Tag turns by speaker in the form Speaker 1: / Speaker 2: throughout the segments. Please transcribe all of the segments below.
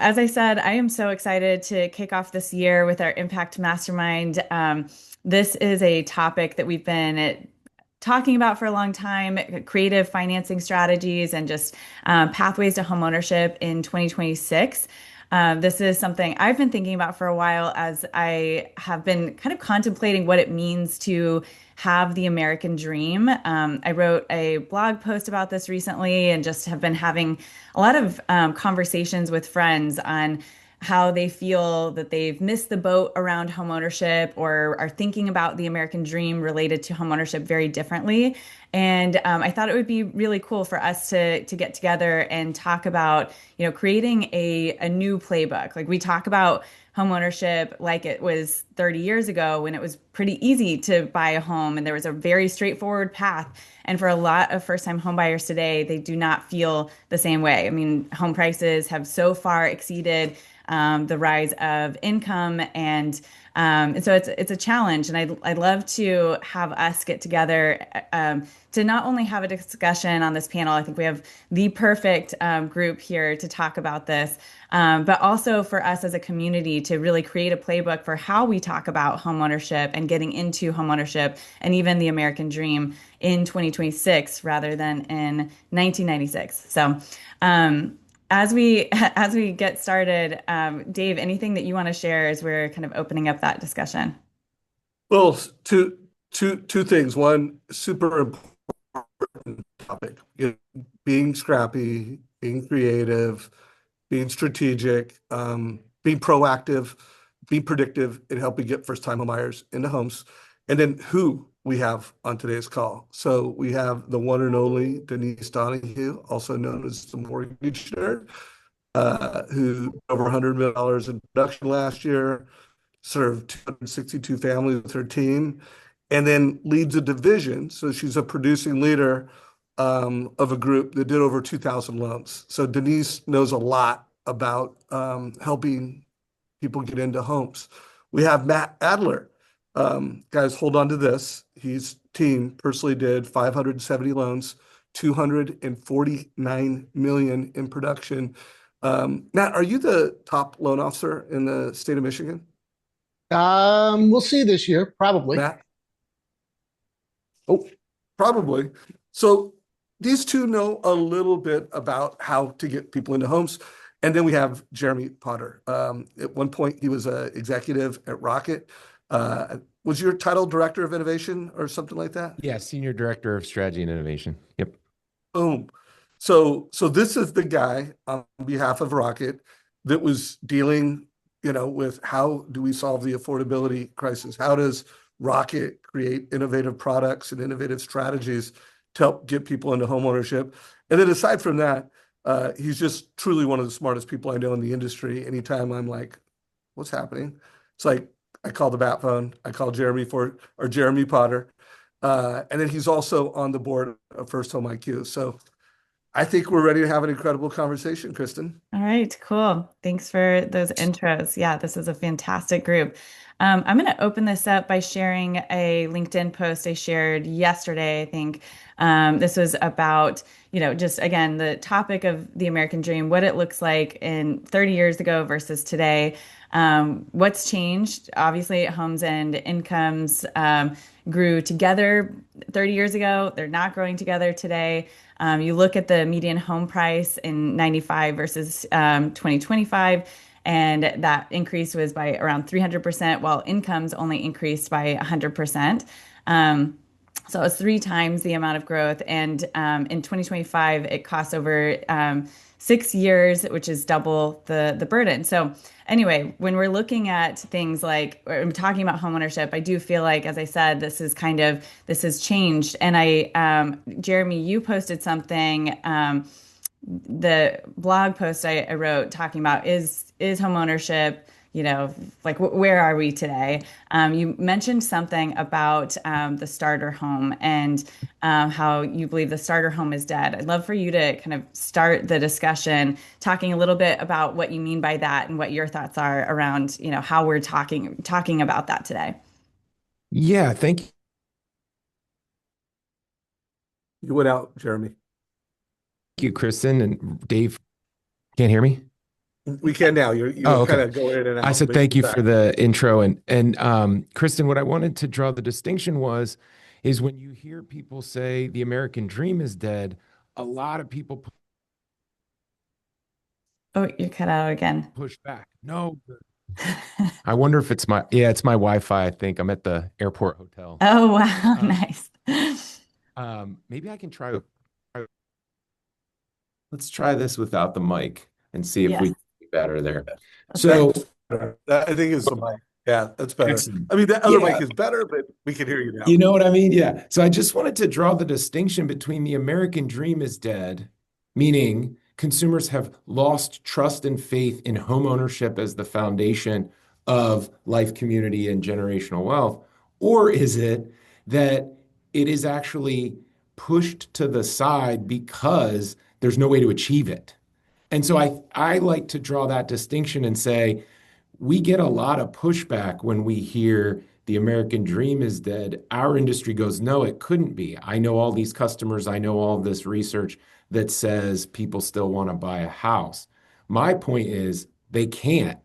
Speaker 1: as I said, I am so excited to kick off this year with our Impact Mastermind. This is a topic that we've been talking about for a long time, creative financing strategies and just pathways to homeownership in 2026. This is something I've been thinking about for a while as I have been kind of contemplating what it means to have the American dream. I wrote a blog post about this recently and just have been having a lot of conversations with friends on how they feel that they've missed the boat around homeownership or are thinking about the American dream related to homeownership very differently. And I thought it would be really cool for us to get together and talk about, creating a new playbook. Like we talk about homeownership like it was 30 years ago when it was pretty easy to buy a home and there was a very straightforward path. And for a lot of first-time homebuyers today, they do not feel the same way. I mean, home prices have so far exceeded the rise of income, and so it's a challenge. And I'd love to have us get together to not only have a discussion on this panel. I think we have the perfect group here to talk about this, but also for us as a community to really create a playbook for how we talk about homeownership and getting into homeownership and even the American dream in 2026 rather than in 1996. So. As we get started, Dave, anything that you want to share as we're kind of opening up that discussion?
Speaker 2: Well, two things. One, super important topic. Being scrappy, being creative, being strategic, being proactive, being predictive in helping get first-time home buyers into homes. And then who we have on today's call. So we have the one and only Denise Donoghue, also known as the Mortgage Nerd, who over $100 million in production last year, served 262 families with her team, and then leads a division. So she's a producing leader of a group that did over 2,000 loans. So Denise knows a lot about helping people get into homes. We have Matt Adler. Guys, hold on to this. His team personally did 570 loans, 249 million in production. Matt, are you the top loan officer in the state of Michigan?
Speaker 3: We'll see this year, probably.
Speaker 2: Matt? Oh, probably. So these two know a little bit about how to get people into homes. And then we have Jeremy Potter. At one point, he was an executive at Rocket. Was your title Director of Innovation or something like that?
Speaker 4: Yeah, Senior Director of Strategy and Innovation. Yep.
Speaker 2: Boom. So this is the guy on behalf of Rocket that was dealing, with how do we solve the affordability crisis? How does Rocket create innovative products and innovative strategies to help get people into homeownership? And then aside from that, he's just truly one of the smartest people I know in the industry. Anytime I'm like, what's happening? It's like I call the bat phone. I call Jeremy Potter. And then he's also on the board of FirstHome IQ. So I think we're ready to have an incredible conversation, Kristen.
Speaker 1: All right, cool. Thanks for those intros. Yeah, this is a fantastic group. I'm going to open this up by sharing a LinkedIn post I shared yesterday, I think. This was about, just again, the topic of the American dream, what it looks like in 30 years ago versus today. What's changed? Obviously, homes and incomes grew together 30 years ago. They're not growing together today. You look at the median home price in 95 versus 2025, and that increase was by around 300%, while incomes only increased by 100%. So it's three times the amount of growth. And in 2025, it costs over 6 years, which is double the burden. So anyway, when we're looking at things like I'm talking about homeownership, I do feel like, as I said, this has changed. And Jeremy, you posted something, the blog post I wrote talking about is homeownership, like where are we today? You mentioned something about the starter home and how you believe the starter home is dead. I'd love for you to kind of start the discussion talking a little bit about what you mean by that and what your thoughts are around, how we're talking about that today.
Speaker 4: Yeah, thank
Speaker 2: You went out, Jeremy.
Speaker 4: you, Kristen and Dave. Can't hear me?
Speaker 2: We can now. You
Speaker 4: Oh,
Speaker 2: were kind
Speaker 4: okay.
Speaker 2: of going in and
Speaker 4: I
Speaker 2: out,
Speaker 4: said
Speaker 2: but
Speaker 4: thank
Speaker 2: you're
Speaker 4: you
Speaker 2: back.
Speaker 4: for the intro, and Kristen, what I wanted to draw the distinction is when you hear people say the American dream is dead, a lot of people
Speaker 1: Oh, you cut out again.
Speaker 4: push back. No, I wonder if it's my Wi-Fi. I think I'm at the airport hotel.
Speaker 1: Oh, wow.
Speaker 4: Um,
Speaker 1: Nice.
Speaker 4: maybe I can let's try this without the mic and see if we
Speaker 1: Yes,
Speaker 4: can be better there.
Speaker 1: let's try.
Speaker 4: So
Speaker 2: I think it's the mic. Yeah, that's better.
Speaker 4: excellent.
Speaker 2: I mean, the other
Speaker 4: Yeah,
Speaker 2: mic is better, but we can hear you
Speaker 4: you
Speaker 2: now.
Speaker 4: know what I mean? Yeah. So I just wanted to draw the distinction between the American dream is dead, meaning consumers have lost trust and faith in home ownership as the foundation of life, community, and generational wealth, or is it that it is actually pushed to the side because there's no way to achieve it? And so I like to draw that distinction and say, we get a lot of pushback when we hear the American dream is dead. Our industry goes, no, it couldn't be. I know all these customers, I know all this research that says people still want to buy a house. My point is they can't.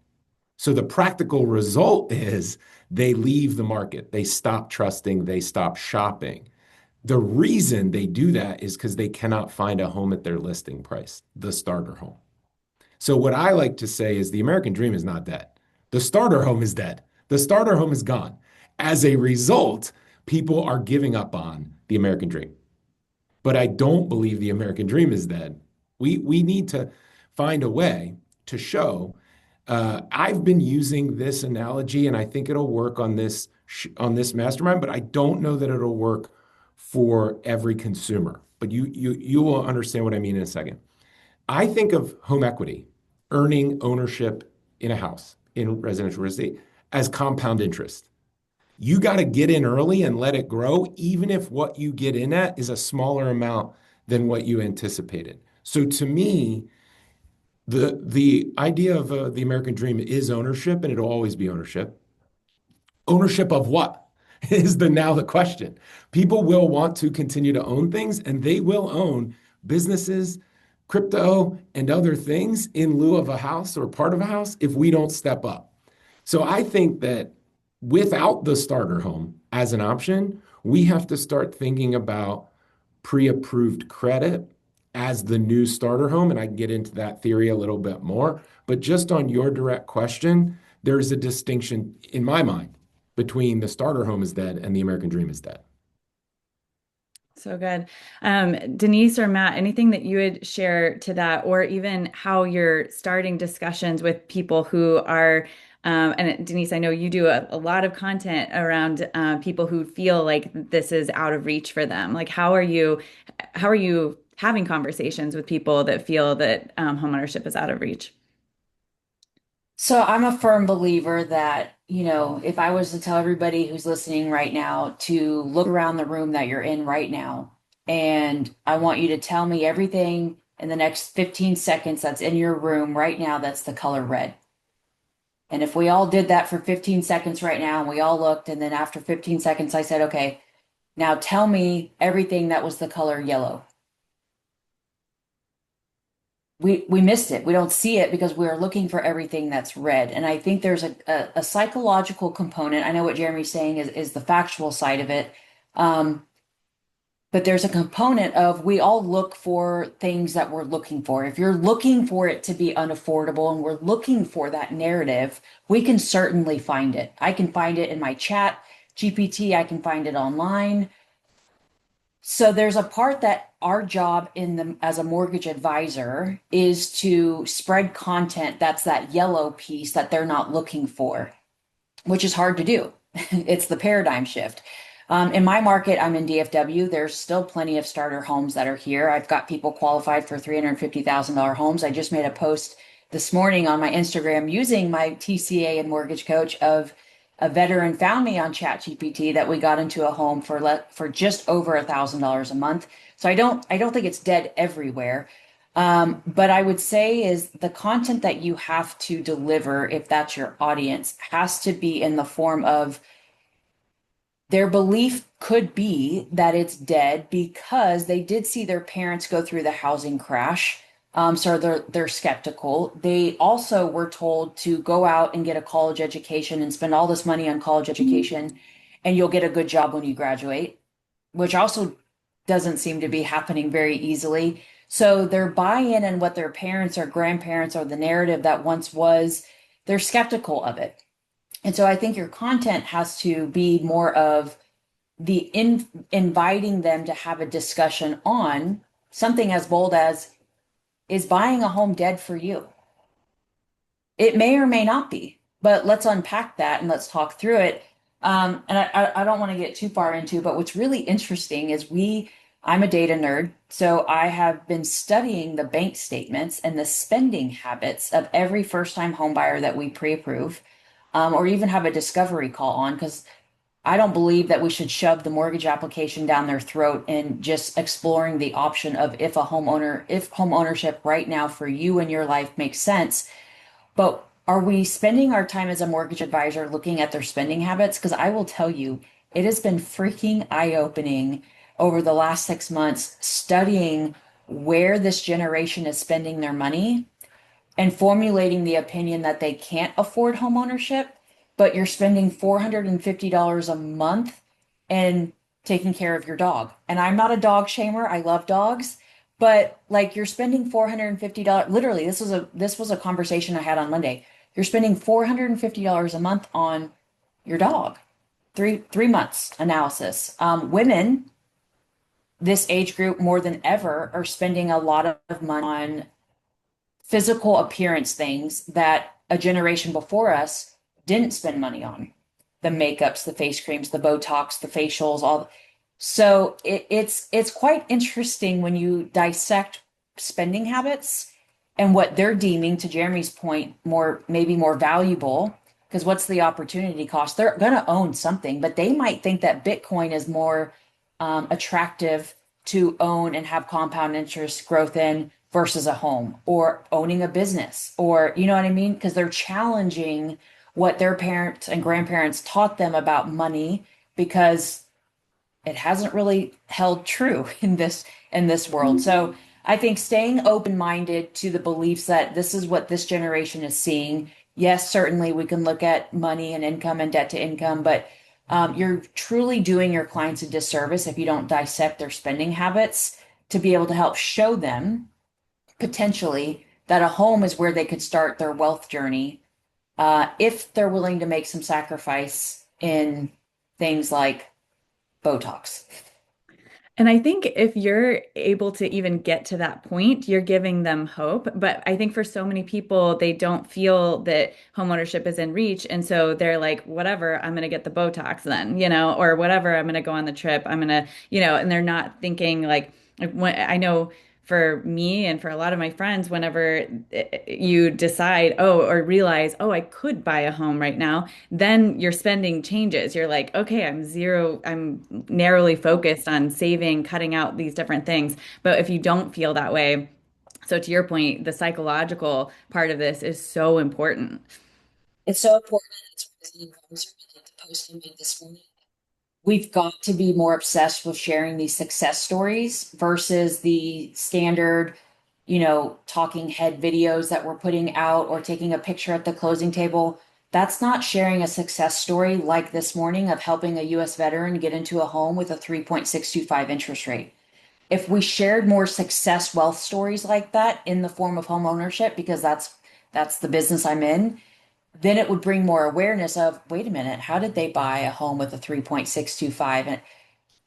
Speaker 4: So the practical result is they leave the market, they stop trusting, they stop shopping. The reason they do that is because they cannot find a home at their listing price, the starter home. So what I like to say is the American dream is not dead. The starter home is dead. The starter home is gone. As a result, people are giving up on the American dream. But I don't believe the American dream is dead. We need to find a way to show. I've been using this analogy, and I think it'll work on this mastermind, but I don't know that it'll work for every consumer. But you will understand what I mean in a second. I think of home equity, earning ownership in a house in residential real estate as compound interest. You got to get in early and let it grow, even if what you get in at is a smaller amount than what you anticipated. So to me, the idea of the American dream is ownership, and it'll always be ownership. Ownership of what is now the question. People will want to continue to own things, and they will own businesses, crypto, and other things in lieu of a house or part of a house if we don't step up. So I think that without the starter home as an option, we have to start thinking about pre-approved credit as the new starter home. And I can get into that theory a little bit more. But just on your direct question, there's a distinction in my mind between the starter home is dead and the American dream is dead.
Speaker 1: So good. Denise or Matt, anything that you would share to that, or even how you're starting discussions with people who are, and Denise, I know you do a lot of content around people who feel like this is out of reach for them. Like, how are you having conversations with people that feel that homeownership is out of reach?
Speaker 5: So I'm a firm believer that, if I was to tell everybody who's listening right now to look around the room that you're in right now, and I want you to tell me everything in the next 15 seconds that's in your room right now that's the color red. And if we all did that for 15 seconds right now and we all looked, and then after 15 seconds, I said, okay, now tell me everything that was the color yellow. We missed it. We don't see it because we're looking for everything that's red. And I think there's a psychological component. I know what Jeremy's saying is the factual side of it. But there's a component of we all look for things that we're looking for. If you're looking for it to be unaffordable and we're looking for that narrative, we can certainly find it. I can find it in my chat GPT. I can find it online. So there's a part that our job as a mortgage advisor is to spread content that's that yellow piece that they're not looking for, which is hard to do. It's the paradigm shift. In my market, I'm in DFW. There's still plenty of starter homes that are here. I've got people qualified for $350,000 homes. I just made a post this morning on my Instagram using my TCA and mortgage coach of a veteran found me on ChatGPT that we got into a home for just over $1,000 a month. So I don't think it's dead everywhere. But I would say is the content that you have to deliver, if that's your audience, has to be in the form of their belief could be that it's dead because they did see their parents go through the housing crash. So they're skeptical. They also were told to go out and get a college education and spend all this money on college education, and you'll get a good job when you graduate, which also doesn't seem to be happening very easily. So their buy-in and what their parents or grandparents or the narrative that once was, they're skeptical of it. And so I think your content has to be more of inviting them to have a discussion on something as bold as, is buying a home dead for you? It may or may not be, but let's unpack that and let's talk through it. And I don't want to get too far into, but what's really interesting is I'm a data nerd, so I have been studying the bank statements and the spending habits of every first-time home buyer that we pre-approve, or even have a discovery call on, because I don't believe that we should shove the mortgage application down their throat and just exploring the option of if home ownership right now for you and your life makes sense. But are we spending our time as a mortgage advisor looking at their spending habits? Because I will tell you, it has been freaking eye-opening over the last 6 months studying where this generation is spending their money and formulating the opinion that they can't afford home ownership, but you're spending $450 a month and taking care of your dog. And I'm not a dog shamer. I love dogs, but like you're spending $450. Literally, this was a conversation I had on Monday. You're spending $450 a month on your dog. Three months analysis. Women, this age group more than ever, are spending a lot of money on physical appearance things that a generation before us didn't spend money on. The makeups, the face creams, the Botox, the facials, all. So it's quite interesting when you dissect spending habits and what they're deeming, to Jeremy's point, maybe more valuable. Because what's the opportunity cost? They're going to own something, but they might think that Bitcoin is more attractive to own and have compound interest growth in versus a home or owning a business, or you know what I mean? Because they're challenging what their parents and grandparents taught them about money, because it hasn't really held true in this world. So I think staying open-minded to the beliefs that this is what this generation is seeing. Yes, certainly we can look at money and income and debt to income, but you're truly doing your clients a disservice if you don't dissect their spending habits to be able to help show them potentially that a home is where they could start their wealth journey, if they're willing to make some sacrifice in things like Botox.
Speaker 1: And I think if you're able to even get to that point, you're giving them hope. But I think for so many people, they don't feel that homeownership is in reach. And so they're like, whatever, I'm going to get the Botox then, or whatever, I'm going to go on the trip. I'm going to, and they're not thinking like when I know for me and for a lot of my friends, whenever you decide, or realize, I could buy a home right now, then your spending changes. You're like, okay, I'm narrowly focused on saving, cutting out these different things. But if you don't feel that way, so to your point, the psychological part of this is so important.
Speaker 5: It's so important. It's the post I made this morning. We've got to be more obsessed with sharing these success stories versus the standard, talking head videos that we're putting out or taking a picture at the closing table. That's not sharing a success story like this morning of helping a US veteran get into a home with a 3.625 interest rate. If we shared more success wealth stories like that in the form of home ownership, because that's the business I'm in, then it would bring more awareness of, wait a minute, how did they buy a home with a 3.625? And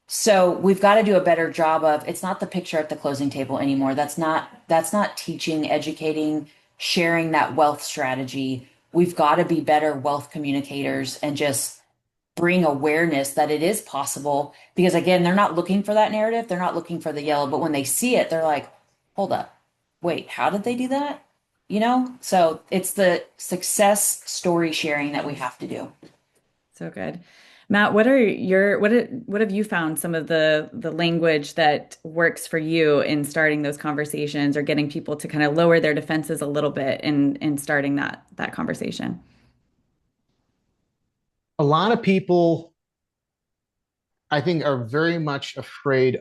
Speaker 5: so we've got to do a better job of, it's not the picture at the closing table anymore. That's not teaching, educating, sharing that wealth strategy. We've got to be better wealth communicators and just bring awareness that it is possible, because again, they're not looking for that narrative. They're not looking for the yellow, but when they see it, they're like, hold up, wait, how did they do that? So it's the success story sharing that we have to do.
Speaker 1: So good. Matt, what have you found some of the language that works for you in starting those conversations or getting people to kind of lower their defenses a little bit in starting that conversation?
Speaker 3: A lot of people, I think, are very much afraid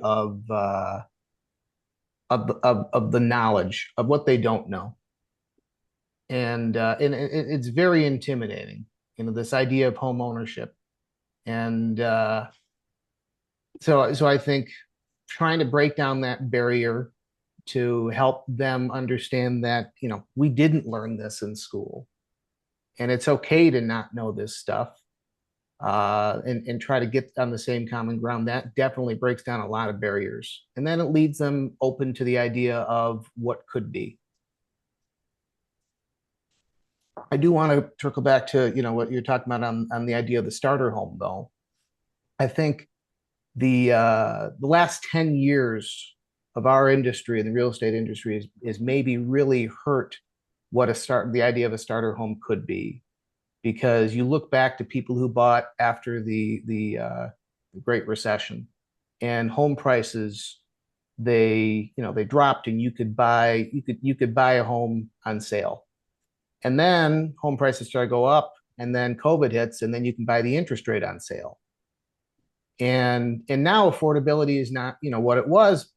Speaker 3: of the knowledge of what they don't know. And it's very intimidating, this idea of home ownership. And so I think trying to break down that barrier to help them understand that, we didn't learn this in school, and it's okay to not know this stuff, and try to get on the same common ground. That definitely breaks down a lot of barriers. And then it leads them open to the idea of what could be. I do want to circle back to, what you're talking about on the idea of the starter home, though. I think the last 10 years of our industry, the real estate industry, is maybe really hurt what the idea of a starter home could be. Because you look back to people who bought after the Great Recession, and home prices, they dropped, and you could buy a home on sale. And then home prices start to go up, and then COVID hits, and then you can buy the interest rate on sale. And now affordability is not, what it was,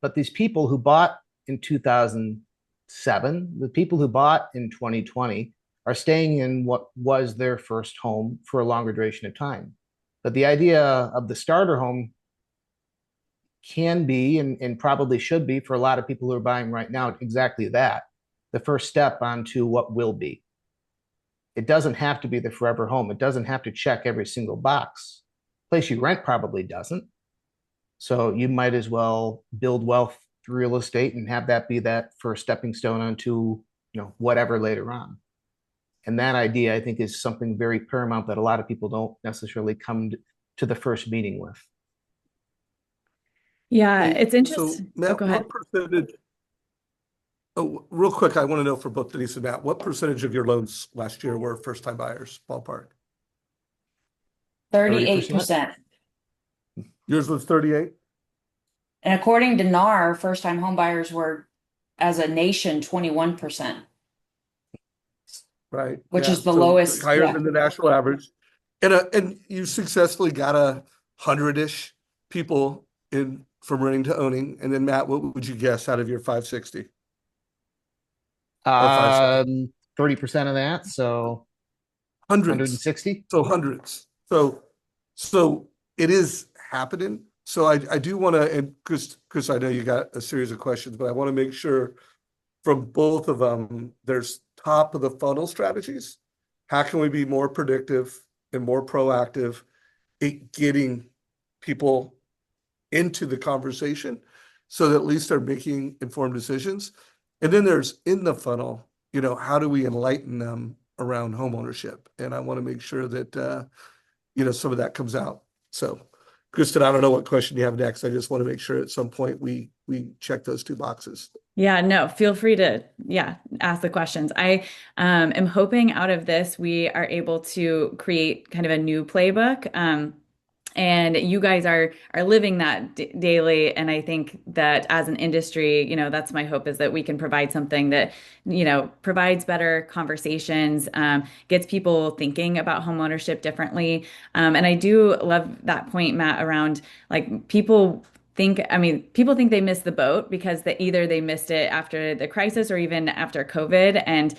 Speaker 3: but these people who bought in 2007, the people who bought in 2020 are staying in what was their first home for a longer duration of time. But the idea of the starter home can be, and probably should be, for a lot of people who are buying right now, exactly that, the first step onto what will be. It doesn't have to be the forever home. It doesn't have to check every single box. The place you rent probably doesn't. So you might as well build wealth through real estate and have that be that first stepping stone onto, whatever later on. And that idea, I think, is something very paramount that a lot of people don't necessarily come to the first meeting with.
Speaker 1: Yeah,
Speaker 2: Hey,
Speaker 1: it's
Speaker 2: so
Speaker 1: interesting. Oh,
Speaker 2: Matt,
Speaker 1: go ahead.
Speaker 2: what percentage? Oh, real quick, I want to know for both Denise and Matt, what percentage of your loans last year were first-time buyers, ballpark?
Speaker 5: 38%.
Speaker 2: Yours was 38?
Speaker 5: And according to NAR, first-time homebuyers were, as a nation, 21%.
Speaker 2: Right.
Speaker 5: Which
Speaker 2: Yeah.
Speaker 5: is the
Speaker 2: So
Speaker 5: lowest.
Speaker 2: higher
Speaker 5: Yeah.
Speaker 2: than the national average. And you successfully got 100-ish people in from renting to owning. And then Matt, what would you guess out of your 560 or 570?
Speaker 3: 30% of that, so
Speaker 2: Hundreds.
Speaker 3: 160.
Speaker 2: So hundreds. So it is happening. So I do want to, and because I know you got a series of questions, but I want to make sure from both of them, there's top of the funnel strategies. How can we be more predictive and more proactive at getting people into the conversation so that at least they're making informed decisions? And then there's in the funnel, how do we enlighten them around home ownership? And I want to make sure that, some of that comes out. So, Kristen, I don't know what question you have next. I just want to make sure at some point we check those two boxes.
Speaker 1: Yeah, no, feel free to, ask the questions. I am hoping out of this, we are able to create kind of a new playbook. And you guys are living that daily. And I think that as an industry, that's my hope, is that we can provide something that, provides better conversations, gets people thinking about home ownership differently. And I do love that point, Matt, around like people think they missed the boat because either they missed it after the crisis or even after COVID. And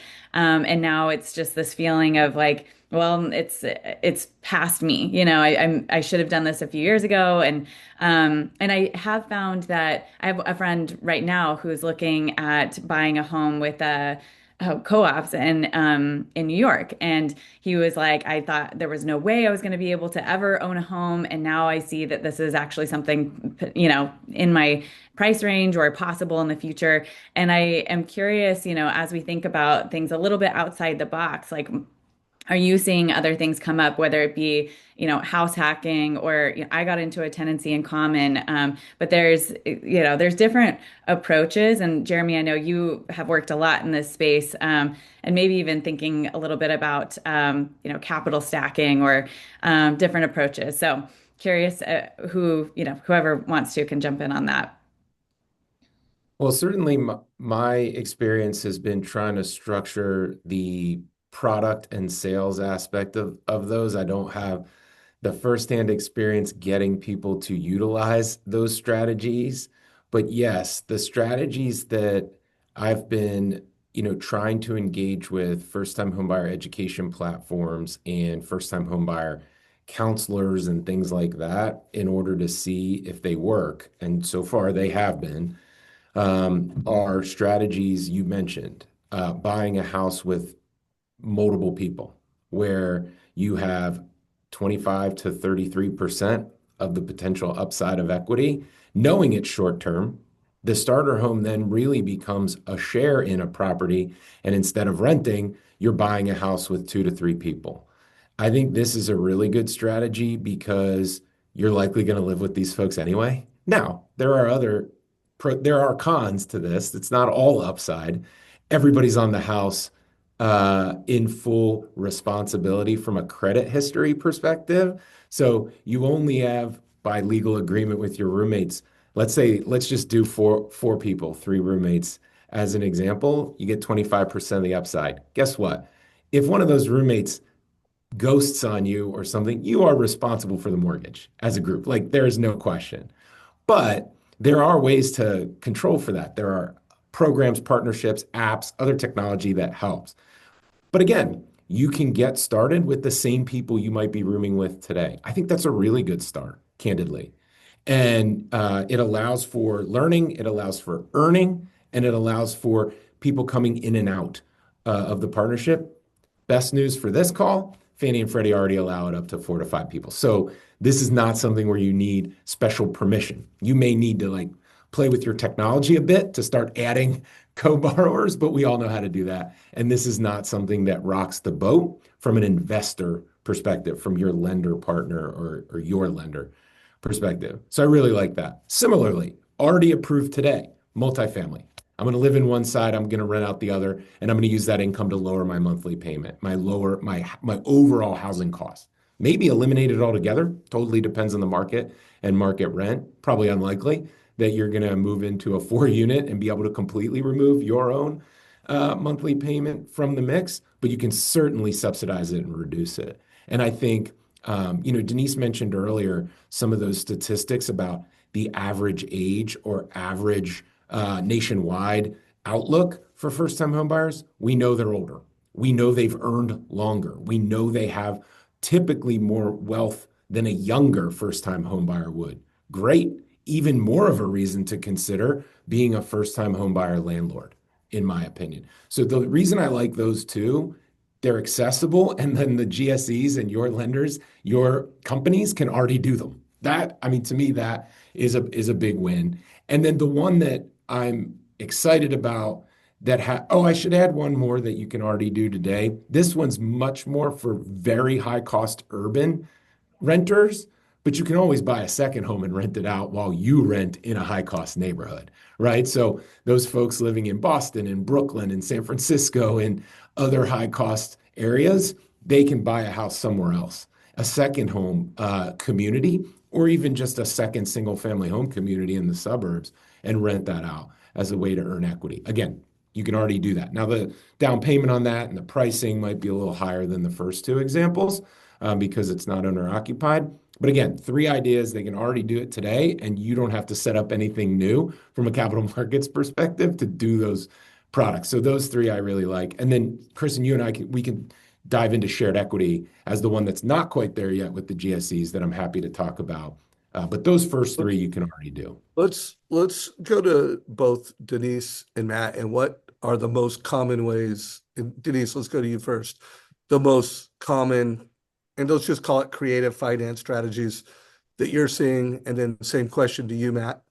Speaker 1: now it's just this feeling of like, well, it's past me. I should have done this a few years ago. And I have found that I have a friend right now who's looking at buying a home with co-ops in New York. And he was like, I thought there was no way I was going to be able to ever own a home. And now I see that this is actually something, in my price range or possible in the future. And I am curious, as we think about things a little bit outside the box, like, are you seeing other things come up, whether it be, house hacking or, I got into a tenancy in common. But there's different approaches. And Jeremy, I know you have worked a lot in this space, and maybe even thinking a little bit about, capital stacking or different approaches. So curious whoever wants to can jump in on that.
Speaker 4: Well, certainly my experience has been trying to structure the product and sales aspect of those. I don't have the firsthand experience getting people to utilize those strategies, But yes, the strategies that I've been, trying to engage with first-time homebuyer education platforms and first-time homebuyer counselors and things like that in order to see if they work, and so far they have been, are strategies you mentioned. Buying a house with multiple people, where you have 25 to 33% of the potential upside of equity, knowing it's short term. The starter home then really becomes a share in a property. And instead of renting, you're buying a house with 2 to 3 people. I think this is a really good strategy because you're likely going to live with these folks anyway. Now, there are cons to this. It's not all upside. Everybody's on the house in full responsibility from a credit history perspective. So you only have, by legal agreement with your roommates, let's just do four people, 3 roommates as an example, you get 25% of the upside. Guess what? If one of those roommates ghosts on you or something, you are responsible for the mortgage as a group. Like, there is no question. But there are ways to control for that. There are programs, partnerships, apps, other technology that helps. But again, you can get started with the same people you might be rooming with today. I think that's a really good start, candidly. And it allows for learning, it allows for earning, and it allows for people coming in and out of the partnership. Best news for this call, Fannie and Freddie already allow it up to 4 to 5 people. So this is not something where you need special permission. You may need to play with your technology a bit to start adding co-borrowers, but we all know how to do that. And this is not something that rocks the boat from an investor perspective, from your lender partner or your lender perspective. So I really like that. Similarly, already approved today, multifamily. I'm going to live in one side, I'm going to rent out the other, and I'm going to use that income to lower my monthly payment, my overall housing cost. Maybe eliminate it altogether. Totally depends on the market and market rent. Probably unlikely that you're going to move into a 4 unit and be able to completely remove your own monthly payment from the mix, but you can certainly subsidize it and reduce it. And I think, Denise mentioned earlier some of those statistics about the average age or average nationwide outlook for first-time homebuyers. We know they're older. We know they've earned longer. We know they have typically more wealth than a younger first-time homebuyer would. Great. Even more of a reason to consider being a first-time homebuyer landlord, in my opinion. So the reason I like those two, they're accessible, and then the GSEs and your lenders, your companies can already do them. That, I mean, to me, that is a big win. And then the one that I'm excited about I should add one more that you can already do today. This one's much more for very high cost urban renters, but you can always buy a second home and rent it out while you rent in a high cost neighborhood, right? So those folks living in Boston and Brooklyn and San Francisco and other high cost areas, they can buy a house somewhere else, a second home community, or even just a second single family home community in the suburbs and rent that out as a way to earn equity. Again, you can already do that. Now, the down payment on that and the pricing might be a little higher than the first two examples because it's not owner occupied. But again, 3 ideas, they can already do it today, and you don't have to set up anything new from a capital markets perspective to do those products. So those 3 I really like. And then, Kristen, you and I, we can dive into shared equity as the one that's not quite there yet with the GSEs that I'm happy to talk about. But those first 3 you can already do.
Speaker 2: Let's go to both Denise and Matt, and what are the most common ways, and Denise, let's go to you first, the most common, and let's just call it creative finance strategies that you're seeing, and then same question to you, Matt.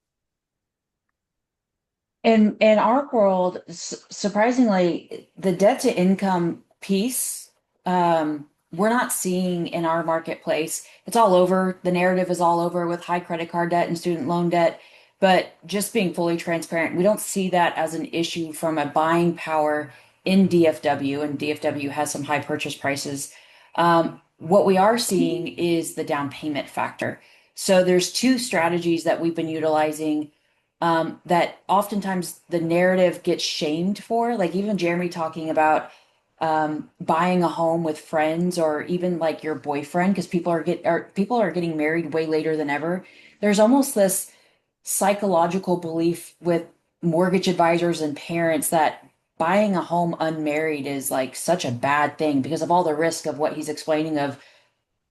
Speaker 5: In our world, surprisingly, the debt to income piece, we're not seeing in our marketplace. It's all over. The narrative is all over with high credit card debt and student loan debt. But just being fully transparent, we don't see that as an issue from a buying power in DFW, and DFW has some high purchase prices. What we are seeing is the down payment factor. So there's 2 strategies that we've been utilizing that oftentimes the narrative gets shamed for, like even Jeremy talking about buying a home with friends or even like your boyfriend, because people are getting married way later than ever. There's almost this psychological belief with mortgage advisors and parents that buying a home unmarried is like such a bad thing because of all the risk of what he's explaining of,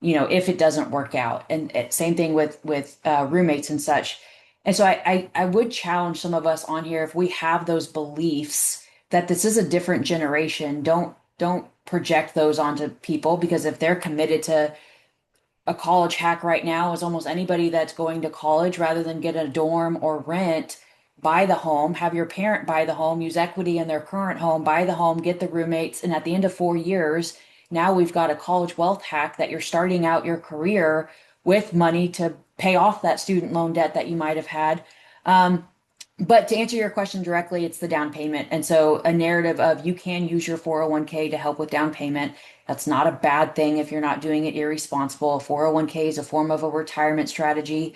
Speaker 5: if it doesn't work out. And same thing with roommates and such. And so I would challenge some of us on here if we have those beliefs that this is a different generation, don't project those onto people because if they're committed to a college hack right now is almost anybody that's going to college rather than get a dorm or rent, buy the home, have your parent buy the home, use equity in their current home, buy the home, get the roommates. And at the end of 4 years, now we've got a college wealth hack that you're starting out your career with money to pay off that student loan debt that you might have had. But to answer your question directly, it's the down payment. And so a narrative of you can use your 401k to help with down payment. That's not a bad thing if you're not doing it irresponsible. A 401k is a form of a retirement strategy.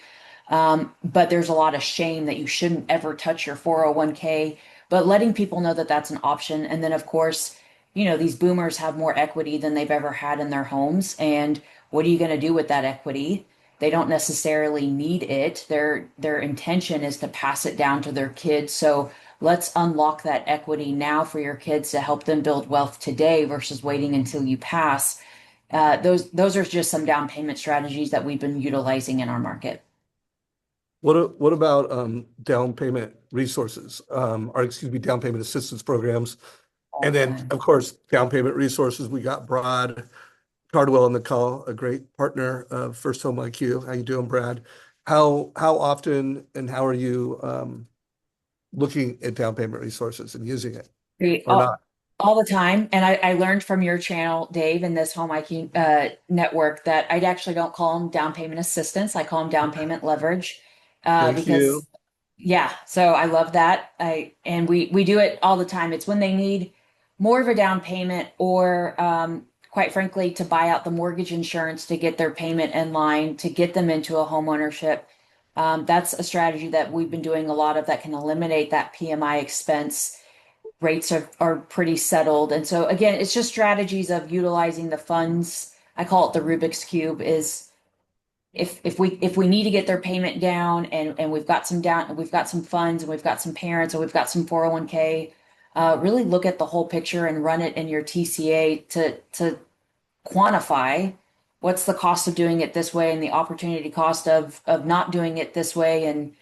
Speaker 5: But there's a lot of shame that you shouldn't ever touch your 401k, but letting people know that that's an option. And then, of course, these boomers have more equity than they've ever had in their homes. And what are you going to do with that equity? They don't necessarily need it. Their intention is to pass it down to their kids. So let's unlock that equity now for your kids to help them build wealth today versus waiting until you pass. Those are just some down payment strategies that we've been utilizing in our market.
Speaker 2: What about down payment resources, or excuse me, down payment assistance programs? And then, of course, down payment resources. We got Brad Cardwell on the call, a great partner of FirstHome IQ. How you doing, Brad? How often and how are you looking at down payment resources and using it
Speaker 5: Great.
Speaker 2: or not?
Speaker 5: All the time. And I learned from your channel, Dave, in this Home IQ network that I actually don't call them down payment assistance. I call them down payment leverage
Speaker 2: Thank you.
Speaker 5: because, yeah, so I love that. And we do it all the time. It's when they need more of a down payment or quite frankly, to buy out the mortgage insurance to get their payment in line, to get them into a home ownership. That's a strategy that we've been doing a lot of that can eliminate that PMI expense. Rates are pretty settled. And so again, it's just strategies of utilizing the funds. I call it the Rubik's Cube is if we need to get their payment down and we've got some funds and we've got some parents and we've got some 401k, really look at the whole picture and run it in your TCA to quantify what's the cost of doing it this way and the opportunity cost of not doing it this way. And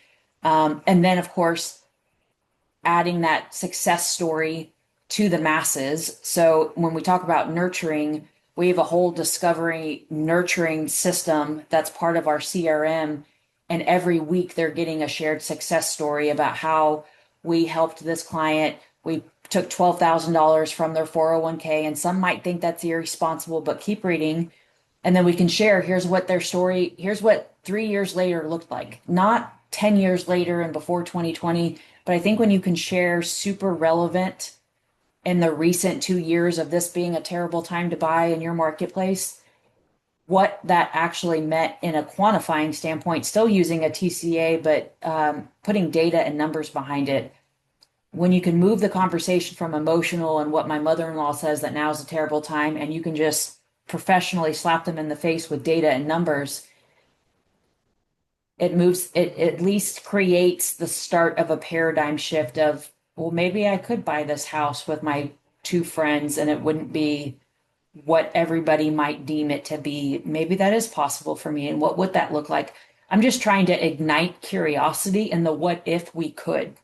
Speaker 5: then of course adding that success story to the masses. So when we talk about nurturing, we have a whole discovery nurturing system that's part of our CRM. And every week they're getting a shared success story about how we helped this client. We took $12,000 from their 401k, and some might think that's irresponsible, but keep reading. And then we can share here's what their story, here's what 3 years later looked like, not 10 years later and before 2020. But I think when you can share super relevant in the recent 2 years of this being a terrible time to buy in your marketplace, what that actually meant in a quantifying standpoint, still using a TCA, but putting data and numbers behind it. When you can move the conversation from emotional and what my mother-in-law says that now is a terrible time, and you can just professionally slap them in the face with data and numbers, it at least creates the start of a paradigm shift of, well, maybe I could buy this house with my two friends and it wouldn't be what everybody might deem it to be. Maybe that is possible for me. And what would that look like? I'm just trying to ignite curiosity and the what if we could.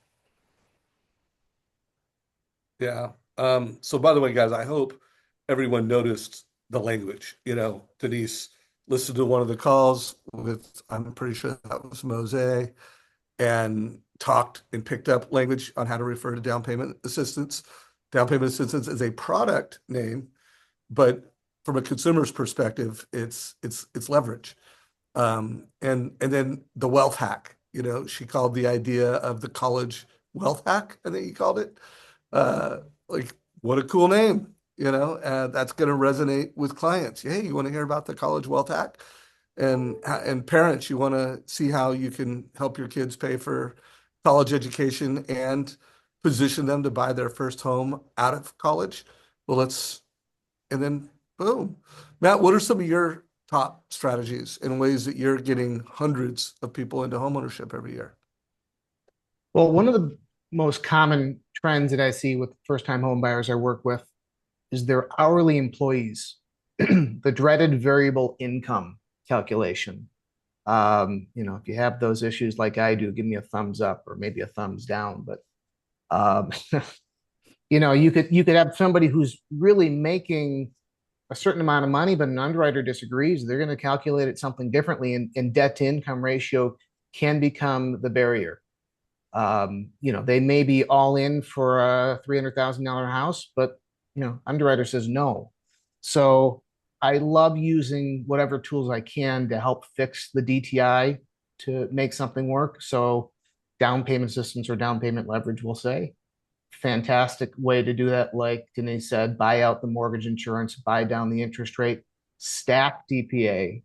Speaker 2: Yeah. So by the way, guys, I hope everyone noticed the language. Denise listened to one of the calls with, I'm pretty sure that was Mose, and talked and picked up language on how to refer to down payment assistance. Down payment assistance is a product name, but from a consumer's perspective, it's leverage. And then the wealth hack, she called the idea of the college wealth hack, I think he called it. Like, what a cool name, that's going to resonate with clients. Hey, you want to hear about the college wealth hack? And parents, you want to see how you can help your kids pay for college education and position them to buy their first home out of college. Well, and then boom. Matt, what are some of your top strategies and ways that you're getting hundreds of people into homeownership every year?
Speaker 3: Well, one of the most common trends that I see with first-time home buyers I work with is their hourly employees, the dreaded variable income calculation. If you have those issues like I do, give me a thumbs up or maybe a thumbs down. But um, you could have somebody who's really making a certain amount of money, but an underwriter disagrees. They're going to calculate it something differently, and debt to income ratio can become the barrier. They may be all in for a $300,000 house, but underwriter says no. So I love using whatever tools I can to help fix the DTI to make something work. So down payment assistance or down payment leverage, we'll say. Fantastic way to do that. Like Denise said, buy out the mortgage insurance, buy down the interest rate, stack DPA.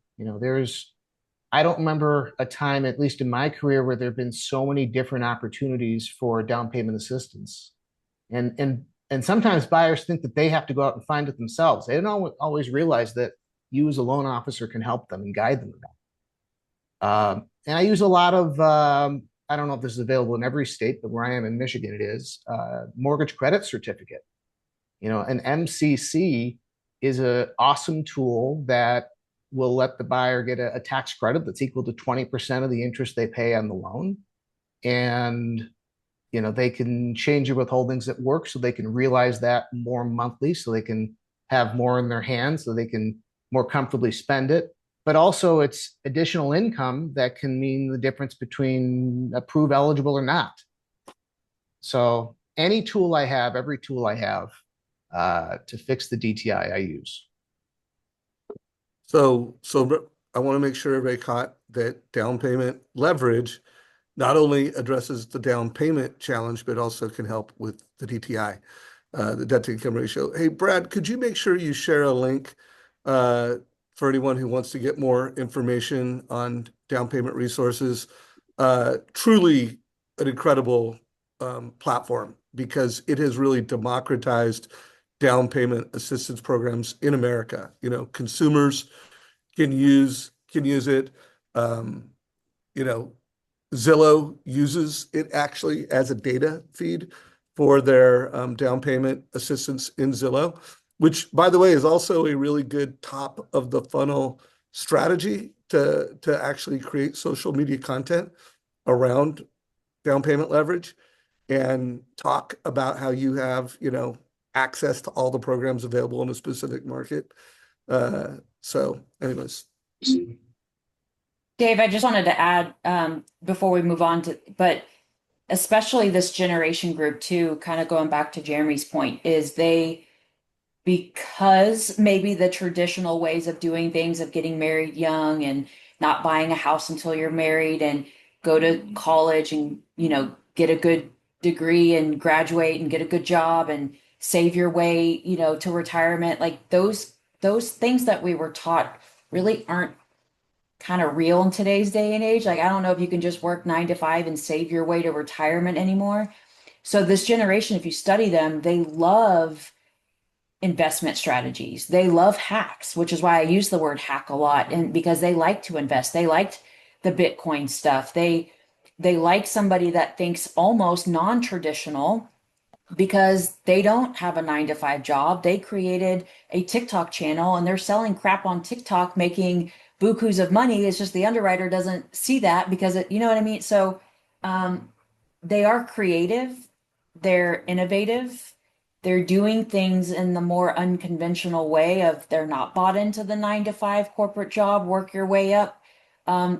Speaker 3: I don't remember a time, at least in my career, where there have been so many different opportunities for down payment assistance. And sometimes buyers think that they have to go out and find it themselves. They don't always realize that you as a loan officer can help them and guide them. And I use a lot of, I don't know if this is available in every state, but where I am in Michigan, it is mortgage credit certificate. An MCC is an awesome tool that will let the buyer get a tax credit that's equal to 20% of the interest they pay on the loan. And, they can change your withholdings at work so they can realize that more monthly, so they can have more in their hands, so they can more comfortably spend it. But also it's additional income that can mean the difference between approve eligible or not. So any tool I have, every tool I have to fix the DTI, I use.
Speaker 2: So I want to make sure everybody caught that down payment leverage not only addresses the down payment challenge, but also can help with the DTI, the debt to income ratio. Hey, Brad, could you make sure you share a link for anyone who wants to get more information on down payment resources? Truly an incredible platform, because it has really democratized down payment assistance programs in America. Consumers can use it. Zillow uses it actually as a data feed for their down payment assistance in Zillow, which, by the way, is also a really good top of the funnel strategy to actually create social media content around down payment leverage and talk about how you have, access to all the programs available in a specific market. So anyways.
Speaker 5: Dave, I just wanted to add before we move on but especially this generation group too, kind of going back to Jeremy's point, is because maybe the traditional ways of doing things, of getting married young and not buying a house until you're married and go to college and, get a good degree and graduate and get a good job and save your way, to retirement. Like those things that we were taught really aren't kind of real in today's day and age. Like, I don't know if you can just work 9 to 5 and save your way to retirement anymore. So this generation, if you study them, they love investment strategies. They love hacks, which is why I use the word hack a lot. And because they like to invest, they liked the Bitcoin stuff. They like somebody that thinks almost non-traditional, because they don't have a 9 to 5 job. They created a TikTok channel and they're selling crap on TikTok, making bukus of money. It's just the underwriter doesn't see that because you know what I mean? So they are creative, they're innovative, they're doing things in the more unconventional way of they're not bought into the 9 to 5 corporate job, work your way up.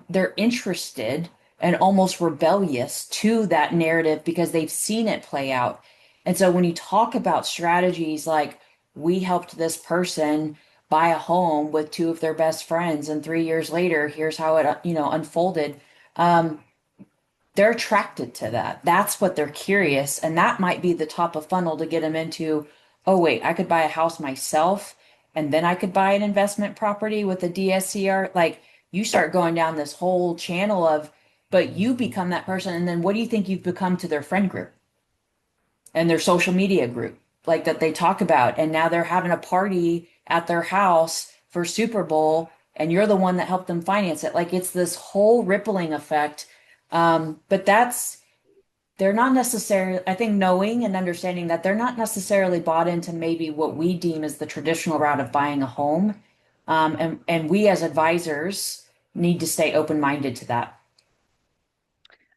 Speaker 5: They're interested and almost rebellious to that narrative because they've seen it play out. And so when you talk about strategies like we helped this person buy a home with 2 of their best friends, and 3 years later, here's how it, unfolded. They're attracted to that. That's what they're curious. And that might be the top of funnel to get them into, oh, wait, I could buy a house myself and then I could buy an investment property with a DSCR. Like you start going down this whole channel of, but you become that person. And then what do you think you've become to their friend group and their social media group, like that they talk about? And now they're having a party at their house for Super Bowl and you're the one that helped them finance it. Like it's this whole rippling effect. But they're not necessarily, I think knowing and understanding that they're not necessarily bought into maybe what we deem as the traditional route of buying a home. And we as advisors need to stay open-minded to that.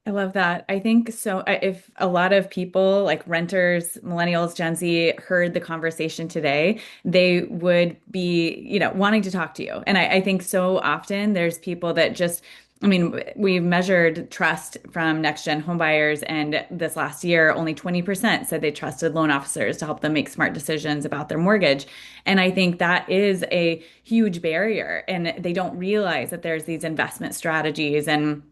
Speaker 1: I love that. I think so. If a lot of people like renters, millennials, Gen Z heard the conversation today, they would be, wanting to talk to you. And I think so often there's people that just, I mean, we've measured trust from next gen homebuyers, and this last year, only 20% said they trusted loan officers to help them make smart decisions about their mortgage. And I think that is a huge barrier. And they don't realize that there's these investment strategies, and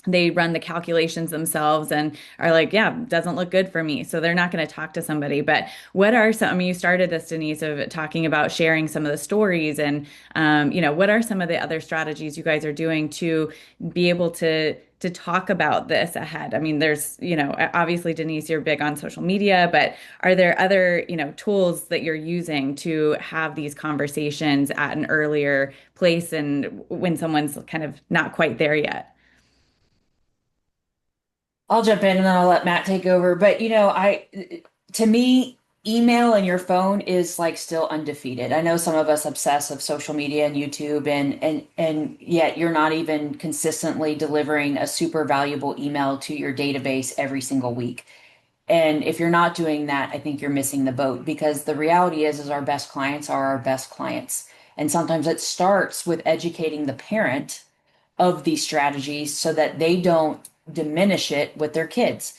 Speaker 1: they run the calculations themselves and are like, yeah, doesn't look good for me. So they're not going to talk to somebody. But what are some, I mean, you started this, Denise, of talking about sharing some of the stories and, what are some of the other strategies you guys are doing to be able to talk about this ahead? I mean, there's, obviously, Denise, you're big on social media, but are there other, tools that you're using to have these conversations at an earlier place and when someone's kind of not quite there yet?
Speaker 5: I'll jump in and then I'll let Matt take over. But to me, email and your phone is like still undefeated. I know some of us obsess of social media and YouTube, and yet you're not even consistently delivering a super valuable email to your database every single week. And if you're not doing that, I think you're missing the boat, because the reality is our best clients are our best clients. And sometimes it starts with educating the parent of these strategies so that they don't diminish it with their kids.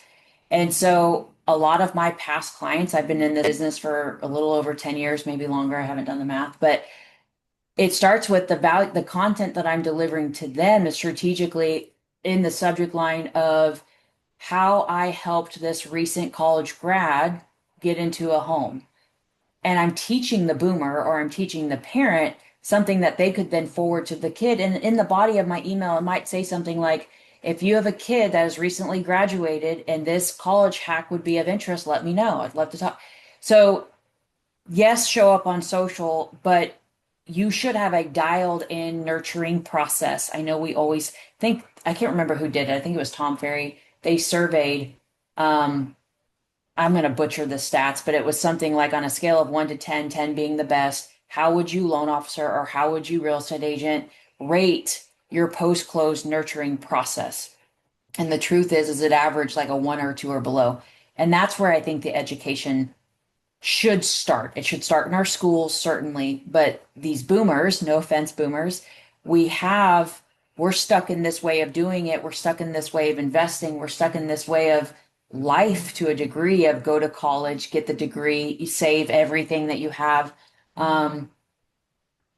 Speaker 5: And so a lot of my past clients, I've been in the business for a little over 10 years, maybe longer. I haven't done the math, but it starts with the value, the content that I'm delivering to them is strategically in the subject line of how I helped this recent college grad get into a home. And I'm teaching the boomer, or I'm teaching the parent something that they could then forward to the kid. And in the body of my email, it might say something like, if you have a kid that has recently graduated and this college hack would be of interest, let me know. I'd love to talk. So, yes, show up on social, but you should have a dialed in nurturing process. I know we always think, I can't remember who did it. I think it was Tom Ferry. They surveyed, I'm going to butcher the stats, but it was something like on a scale of 1 to 10, 10 being the best. How would you, loan officer, or how would you, real estate agent, rate your post-close nurturing process? And the truth is it averaged like a 1 or 2 or below. And that's where I think the education should start. It should start in our schools, certainly. But these boomers, no offense, boomers, we're stuck in this way of doing it. We're stuck in this way of investing. We're stuck in this way of life to a degree of go to college, get the degree, you save everything that you have. Um,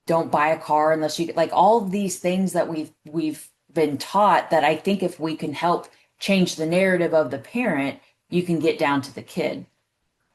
Speaker 5: don't buy a car unless you like all of these things that we've been taught, that I think if we can help change the narrative of the parent, you can get down to the kid.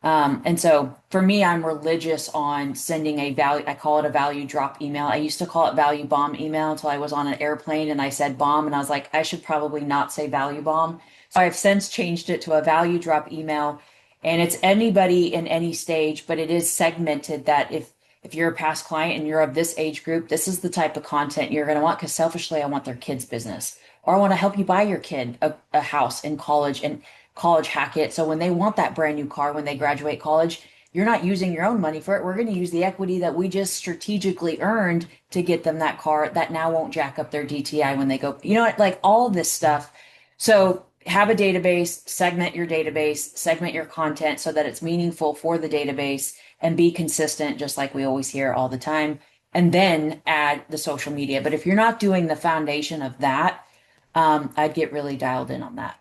Speaker 5: And so for me, I'm religious on sending a value, I call it a value drop email. I used to call it value bomb email until I was on an airplane and I said bomb, and I was like, I should probably not say value bomb. So I've since changed it to a value drop email, and it's anybody in any stage, but it is segmented that if you're a past client and you're of this age group, this is the type of content you're going to want, because selfishly, I want their kid's business, or I want to help you buy your kid a house in college and college hack it. So when they want that brand new car when they graduate college, you're not using your own money for it. We're going to use the equity that we just strategically earned to get them that car that now won't jack up their DTI when they go, like all this stuff. So have a database, segment your content so that it's meaningful for the database, and be consistent, just like we always hear all the time, and then add the social media. But if you're not doing the foundation of that, I'd get really dialed in on that.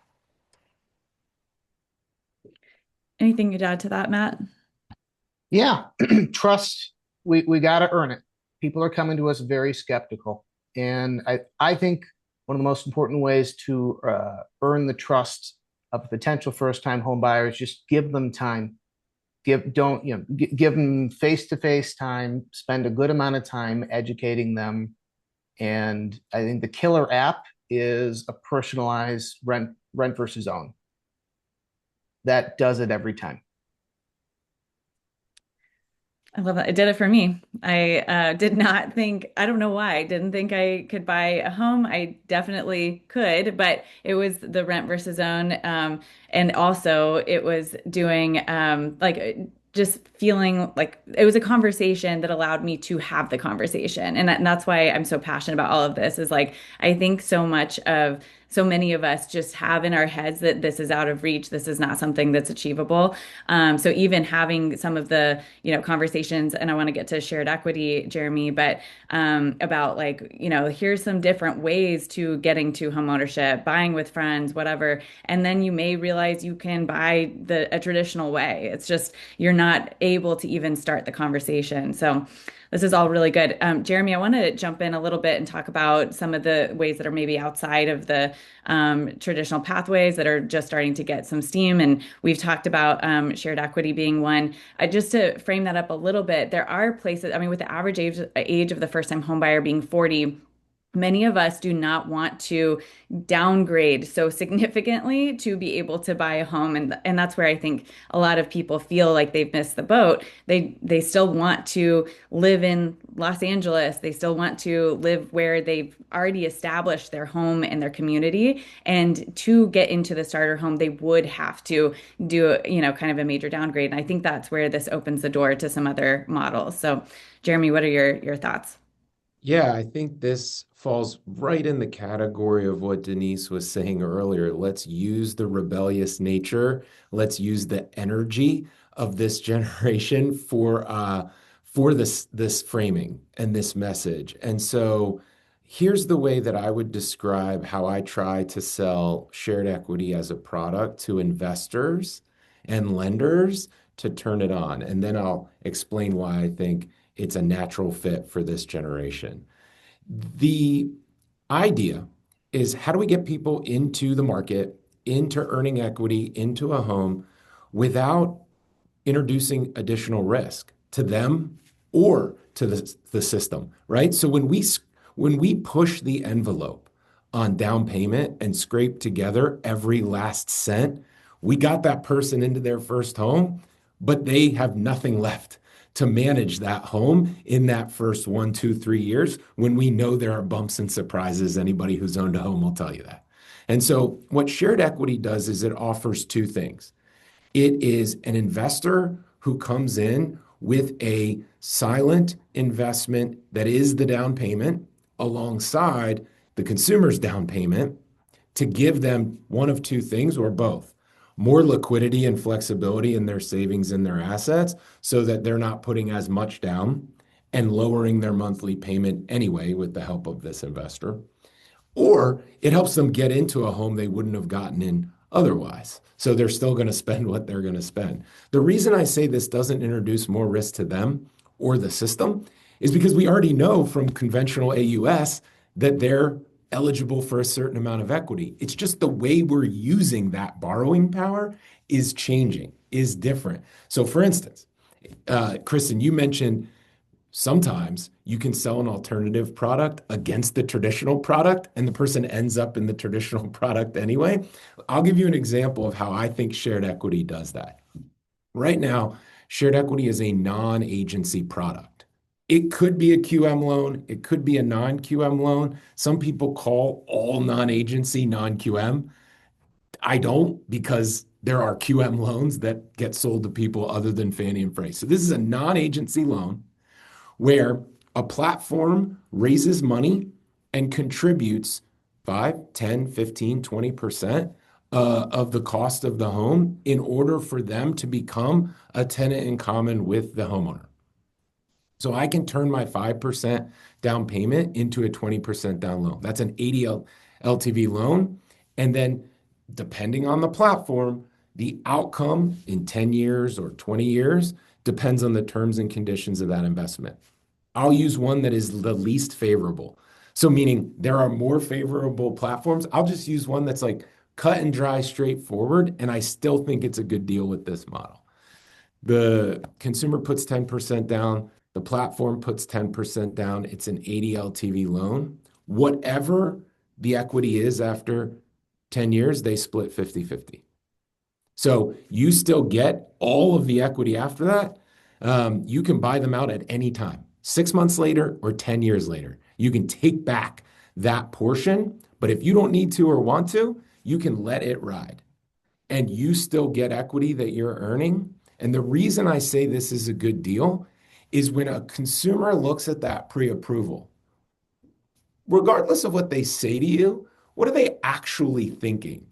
Speaker 1: Anything you'd add to that, Matt?
Speaker 3: Yeah, trust, we got to earn it. People are coming to us very skeptical. And I think one of the most important ways to earn the trust of potential first-time home buyers, just give them time. Give them face-to-face time, spend a good amount of time educating them. And I think the killer app is a personalized rent versus own. That does it every time.
Speaker 1: I love that. It did it for me. I did not think, I don't know why, I didn't think I could buy a home. I definitely could, but it was the rent versus own. And also, it was doing just feeling like it was a conversation that allowed me to have the conversation. And that's why I'm so passionate about all of this is like, I think so many of us just have in our heads that this is out of reach. This is not something that's achievable. So even having some of the, conversations, and I want to get to shared equity, Jeremy, but about like, here's some different ways to getting to homeownership, buying with friends, whatever. And then you may realize you can buy a traditional way. It's just you're not able to even start the conversation. So this is all really good. Jeremy, I want to jump in a little bit and talk about some of the ways that are maybe outside of the traditional pathways that are just starting to get some steam. And we've talked about shared equity being one. Just to frame that up a little bit, there are places, I mean, with the average age of the first-time home buyer being 40, many of us do not want to downgrade so significantly to be able to buy a home, and that's where I think a lot of people feel like they've missed the boat. They still want to live in Los Angeles. They still want to live where they've already established their home and their community. And to get into the starter home, they would have to do, kind of a major downgrade. And I think that's where this opens the door to some other models. So, Jeremy, what are your thoughts?
Speaker 4: Yeah, I think this falls right in the category of what Denise was saying earlier. Let's use the rebellious nature. Let's use the energy of this generation for this framing and this message. And so here's the way that I would describe how I try to sell shared equity as a product to investors and lenders to turn it on. And then I'll explain why I think it's a natural fit for this generation. The idea is how do we get people into the market, into earning equity, into a home without introducing additional risk to them or to the system, right? So when we push the envelope on down payment and scrape together every last cent, we got that person into their first home, but they have nothing left to manage that home in that first 1, 2, 3 years when we know there are bumps and surprises. Anybody who's owned a home will tell you that. And so what shared equity does is it offers two things. It is an investor who comes in with a silent investment that is the down payment alongside the consumer's down payment to give them one of two things or both. More liquidity and flexibility in their savings and their assets so that they're not putting as much down and lowering their monthly payment anyway with the help of this investor. Or it helps them get into a home they wouldn't have gotten in otherwise. So they're still going to spend what they're going to spend. The reason I say this doesn't introduce more risk to them or the system is because we already know from conventional AUS that they're eligible for a certain amount of equity. It's just the way we're using that borrowing power is changing, is different. So for instance, Kristen, you mentioned sometimes you can sell an alternative product against the traditional product and the person ends up in the traditional product anyway. I'll give you an example of how I think shared equity does that. Right now, shared equity is a non-agency product. It could be a QM loan. It could be a non-QM loan. Some people call all non-agency non-QM. I don't, because there are QM loans that get sold to people other than Fannie and Freddie. So this is a non-agency loan where a platform raises money and contributes 5, 10, 15, 20% of the cost of the home in order for them to become a tenant in common with the homeowner. So I can turn my 5% down payment into a 20% down loan. That's an 80 LTV loan. And then depending on the platform, the outcome in 10 years or 20 years depends on the terms and conditions of that investment. I'll use one that is the least favorable. So meaning there are more favorable platforms. I'll just use one that's like cut and dry, straightforward, and I still think it's a good deal with this model. The consumer puts 10% down, the platform puts 10% down. It's an 80 LTV loan. Whatever the equity is after 10 years, they split 50-50. So you still get all of the equity after that, You can buy them out at any time, 6 months later or 10 years later. You can take back that portion, but if you don't need to or want to, you can let it ride and you still get equity that you're earning. And the reason I say this is a good deal is when a consumer looks at that pre-approval, regardless of what they say to you, what are they actually thinking?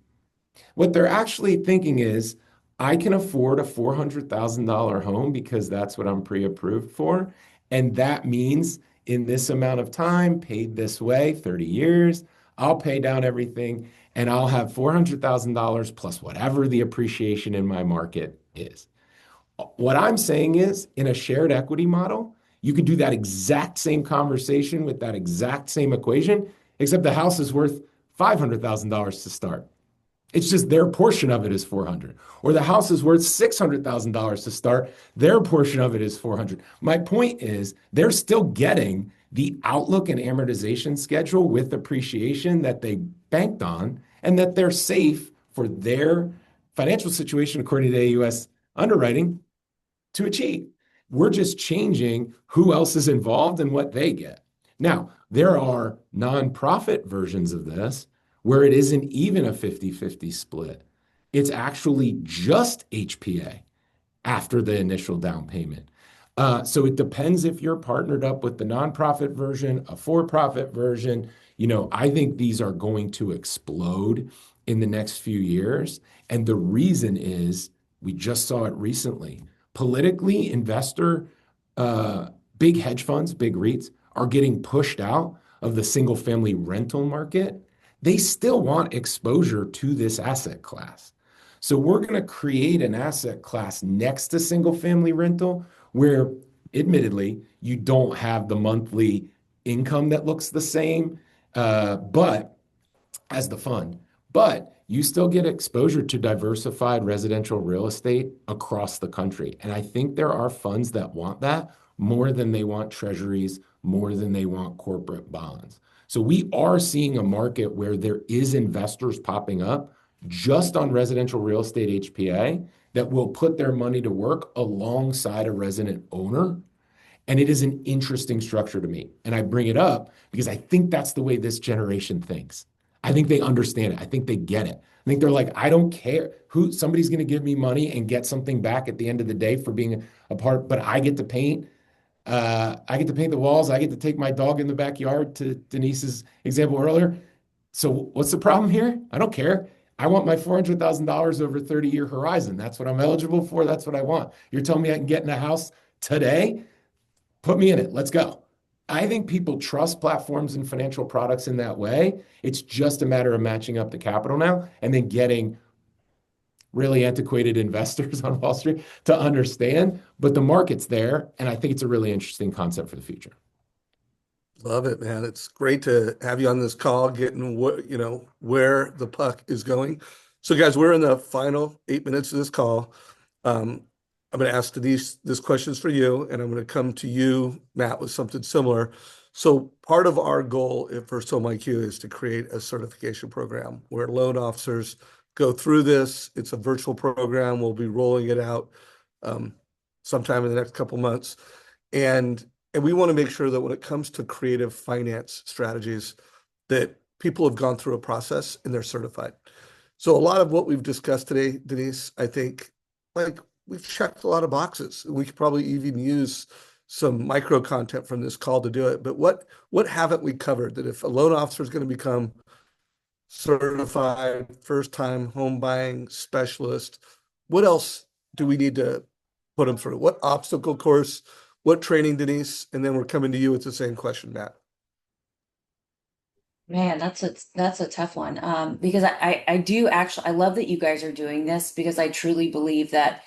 Speaker 4: What they're actually thinking is, I can afford a $400,000 home because that's what I'm pre-approved for. And that means in this amount of time, paid this way, 30 years, I'll pay down everything and I'll have $400,000 plus whatever the appreciation in my market is. What I'm saying is, in a shared equity model, you can do that exact same conversation with that exact same equation, except the house is worth $500,000 to start. It's just their portion of it is 400. Or the house is worth $600,000 to start. Their portion of it is 400. My point is they're still getting the outlook and amortization schedule with appreciation that they banked on and that they're safe for their financial situation according to AUS underwriting to achieve. We're just changing who else is involved and what they get. Now, there are nonprofit versions of this where it isn't even a 50-50 split. It's actually just HPA after the initial down payment. So it depends if you're partnered up with the nonprofit version, a for-profit version. I think these are going to explode in the next few years. And the reason is we just saw it recently. Politically, big hedge funds, big REITs are getting pushed out of the single family rental market. They still want exposure to this asset class. So we're going to create an asset class next to single family rental where, admittedly, you don't have the monthly income that looks the same, but as the fund, but you still get exposure to diversified residential real estate across the country. And I think there are funds that want that more than they want treasuries, more than they want corporate bonds. So we are seeing a market where there is investors popping up just on residential real estate HPA that will put their money to work alongside a resident owner. And it is an interesting structure to me. And I bring it up because I think that's the way this generation thinks. I think they understand it. I think they get it. I think they're like, I don't care who somebody's going to give me money and get something back at the end of the day for being a part, but I get to paint. I get to paint the walls. I get to take my dog in the backyard, to Denise's example earlier. So what's the problem here? I don't care. I want my $400,000 over a 30-year horizon. That's what I'm eligible for. That's what I want. You're telling me I can get in a house today? Put me in it. Let's go. I think people trust platforms and financial products in that way. It's just a matter of matching up the capital now and then getting really antiquated investors on Wall Street to understand. But the market's there, and I think it's a really interesting concept for the future.
Speaker 2: Love it, man. It's great to have you on this call, getting where the puck is going. So, guys, we're in the final 8 minutes of this call. I'm going to ask Denise this question's for you, and I'm going to come to you, Matt, with something similar. So part of our goal at FirstHome IQ is to create a certification program where loan officers go through this. It's a virtual program. We'll be rolling it out sometime in the next couple months. And we want to make sure that when it comes to creative finance strategies, that people have gone through a process and they're certified. So a lot of what we've discussed today, Denise, I think, we've checked a lot of boxes. We could probably even use some micro content from this call to do it. But what haven't we covered? That if a loan officer is going to become certified first-time home buying specialist, what else do we need to put them through? What obstacle course? What training, Denise? And then we're coming to you with the same question, Matt.
Speaker 5: Man, that's a tough one. Because I do actually, I love that you guys are doing this because I truly believe that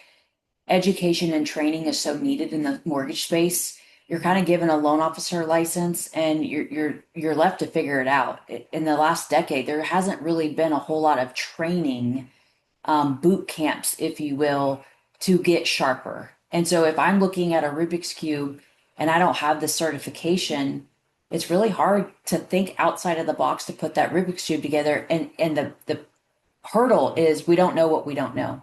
Speaker 5: education and training is so needed in the mortgage space. You're kind of given a loan officer license and you're left to figure it out. In the last decade, there hasn't really been a whole lot of training, boot camps, if you will, to get sharper. And so if I'm looking at a Rubik's Cube and I don't have the certification, it's really hard to think outside of the box to put that Rubik's Cube together. And the hurdle is we don't know what we don't know.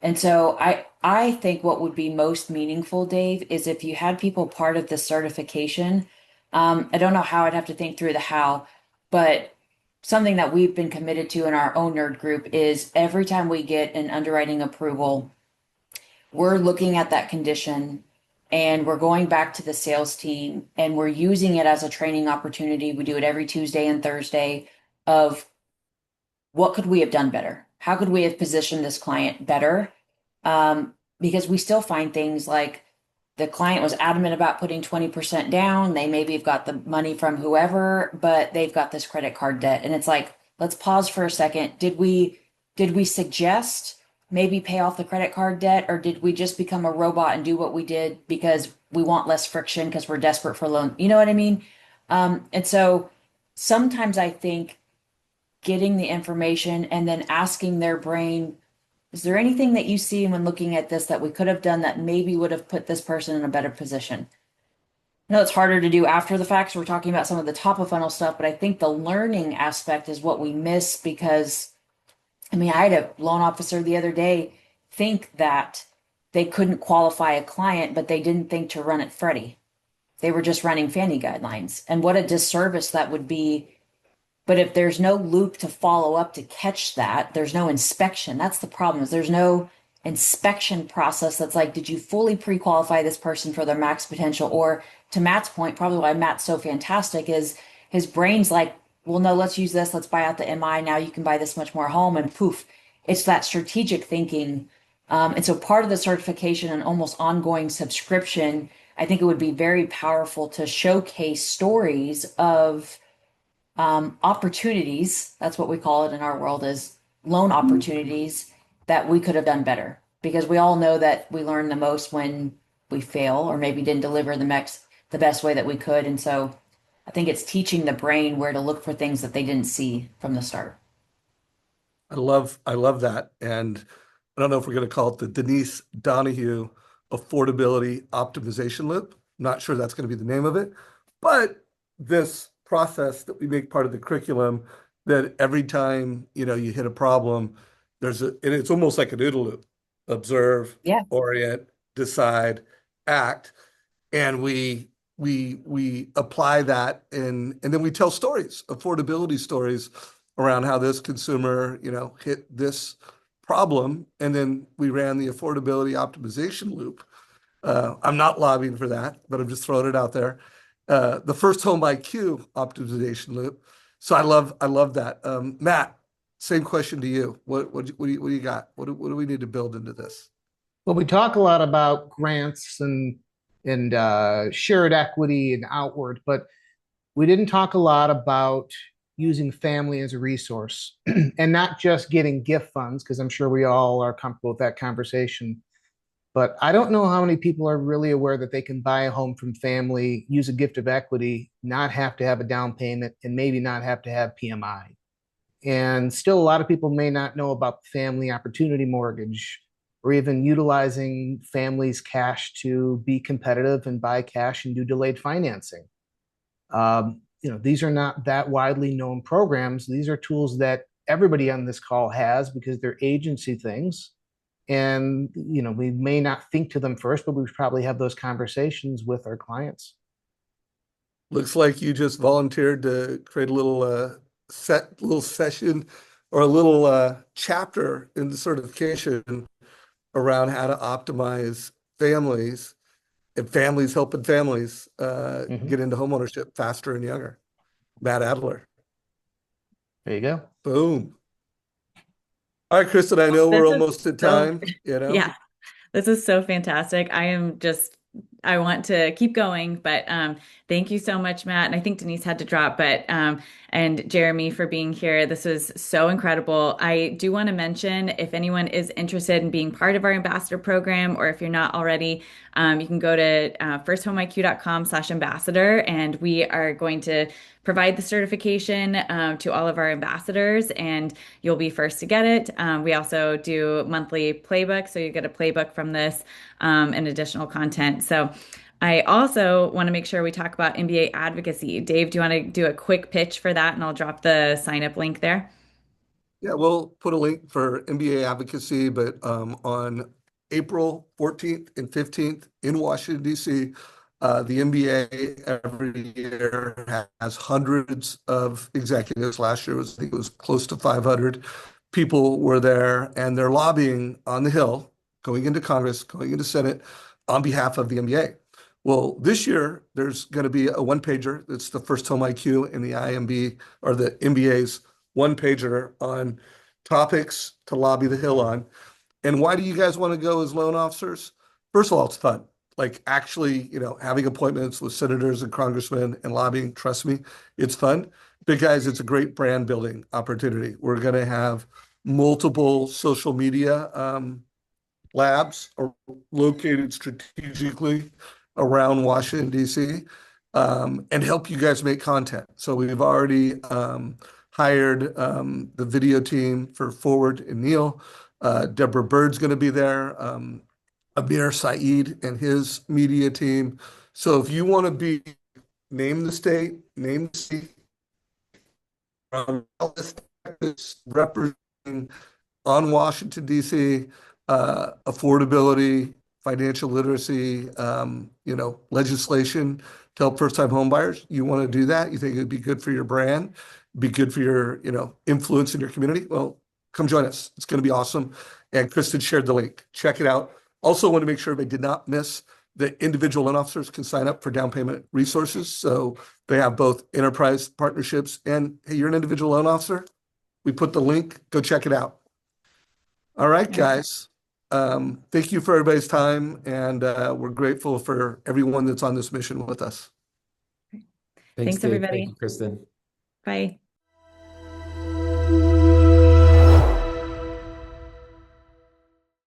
Speaker 5: And so I think what would be most meaningful, Dave, is if you had people part of the certification. I don't know how, I'd have to think through the how, but something that we've been committed to in our own nerd group is every time we get an underwriting approval, we're looking at that condition and we're going back to the sales team and we're using it as a training opportunity. We do it every Tuesday and Thursday of what could we have done better? How could we have positioned this client better? Because we still find things like the client was adamant about putting 20% down. They maybe have got the money from whoever, but they've got this credit card debt. And it's like, let's pause for a second. Did we suggest maybe pay off the credit card debt, or did we just become a robot and do what we did because we want less friction because we're desperate for loan? You know what I mean? And so sometimes I think getting the information and then asking their brain, is there anything that you see when looking at this that we could have done that maybe would have put this person in a better position? I know it's harder to do after the fact, so we're talking about some of the top of funnel stuff, but I think the learning aspect is what we miss because, I mean, I had a loan officer the other day think that they couldn't qualify a client, but they didn't think to run it Freddie. They were just running Fannie guidelines. And what a disservice that would be. But if there's no loop to follow up to catch that, there's no inspection. That's the problem, is there's no inspection process that's like, did you fully pre-qualify this person for their max potential? Or to Matt's point, probably why Matt's so fantastic is his brain's like, well, no, let's use this. Let's buy out the MI. Now you can buy this much more home. And poof, it's that strategic thinking. And so part of the certification and almost ongoing subscription, I think it would be very powerful to showcase stories of opportunities, that's what we call it in our world, is loan opportunities that we could have done better. Because we all know that we learn the most when we fail or maybe didn't deliver the best way that we could. And so I think it's teaching the brain where to look for things that they didn't see from the start.
Speaker 2: I love that. And I don't know if we're going to call it the Denise Donoghue Affordability Optimization Loop. I'm not sure that's going to be the name of it, but this process that we make part of the curriculum, that every time, you hit a problem, and it's almost like an OODA loop: observe,
Speaker 5: Yeah.
Speaker 2: orient, decide, act. And we apply that, and then we tell stories, affordability stories, around how this consumer, hit this problem, and then we ran the affordability optimization loop. I'm not lobbying for that, but I'm just throwing it out there. The FirstHome IQ optimization loop. So I love that. Matt, same question to you. What do you got? What do we need to build into this?
Speaker 3: Well, we talk a lot about grants and shared equity and outward, but we didn't talk a lot about using family as a resource and not just getting gift funds, because I'm sure we all are comfortable with that conversation. But I don't know how many people are really aware that they can buy a home from family, use a gift of equity, not have to have a down payment, and maybe not have to have PMI. And still, a lot of people may not know about the family opportunity mortgage or even utilizing families' cash to be competitive and buy cash and do delayed financing. These are not that widely known programs. These are tools that everybody on this call has because they're agency things. And, we may not think to them first, but we probably have those conversations with our clients.
Speaker 2: Looks like you just volunteered to create a little session or a little chapter in the certification around how to optimize families and families helping families
Speaker 3: Mhm.
Speaker 2: get into homeownership faster and younger. Matt Adler.
Speaker 3: There you go.
Speaker 2: Boom. All right, Kristen, I know
Speaker 1: This
Speaker 2: we're
Speaker 1: is
Speaker 2: almost at
Speaker 1: so,
Speaker 2: time, you know.
Speaker 1: yeah. This is so fantastic. I want to keep going, but thank you so much, Matt. And I think Denise had to drop, but and Jeremy for being here. This was so incredible. I do want to mention if anyone is interested in being part of our ambassador program, or if you're not already, you can go to firsthomeIQ.com/ambassador, and we are going to provide the certification to all of our ambassadors, and you'll be first to get it. We also do monthly playbooks, so you get a playbook from this and additional content. So I also want to make sure we talk about MBA advocacy. Dave, do you want to do a quick pitch for that? And I'll drop the sign up link there.
Speaker 2: Yeah, we'll put a link for MBA advocacy, but on April 14th and 15th in Washington, D.C., the MBA every year has hundreds of executives. Last year I think it was close to 500 people were there, and they're lobbying on the Hill, going into Congress, going into Senate on behalf of the MBA. Well, this year there's going to be a one-pager. It's the FirstHome IQ and the IMB or the MBA's one-pager on topics to lobby the Hill on. And why do you guys want to go as loan officers? First of all, it's fun. Like actually, having appointments with senators and congressmen and lobbying, trust me, it's fun. But guys, it's a great brand building opportunity. We're going to have multiple social media labs are located strategically around Washington, D.C., and help you guys make content. So we've already hired the video team for Forward and Neil. Deborah Bird's going to be there. Amir Saeed and his media team. So if you want to be, name the state, name the city, representing on Washington, D.C., affordability, financial literacy, legislation to help first-time homebuyers. You want to do that? You think it'd be good for your brand, be good for your, influence in your community? Well, come join us. It's going to be awesome. And Kristen shared the link. Check it out. Also want to make sure they did not miss that individual loan officers can sign up for down payment resources. So they have both enterprise partnerships and, hey, you're an individual loan officer. We put the link. Go check it out. All right, guys. Thank you for everybody's time, and we're grateful for everyone that's on this mission with us.
Speaker 1: Thanks,
Speaker 4: Dave.
Speaker 1: everybody.
Speaker 4: Thank you, Kristen.
Speaker 1: Bye.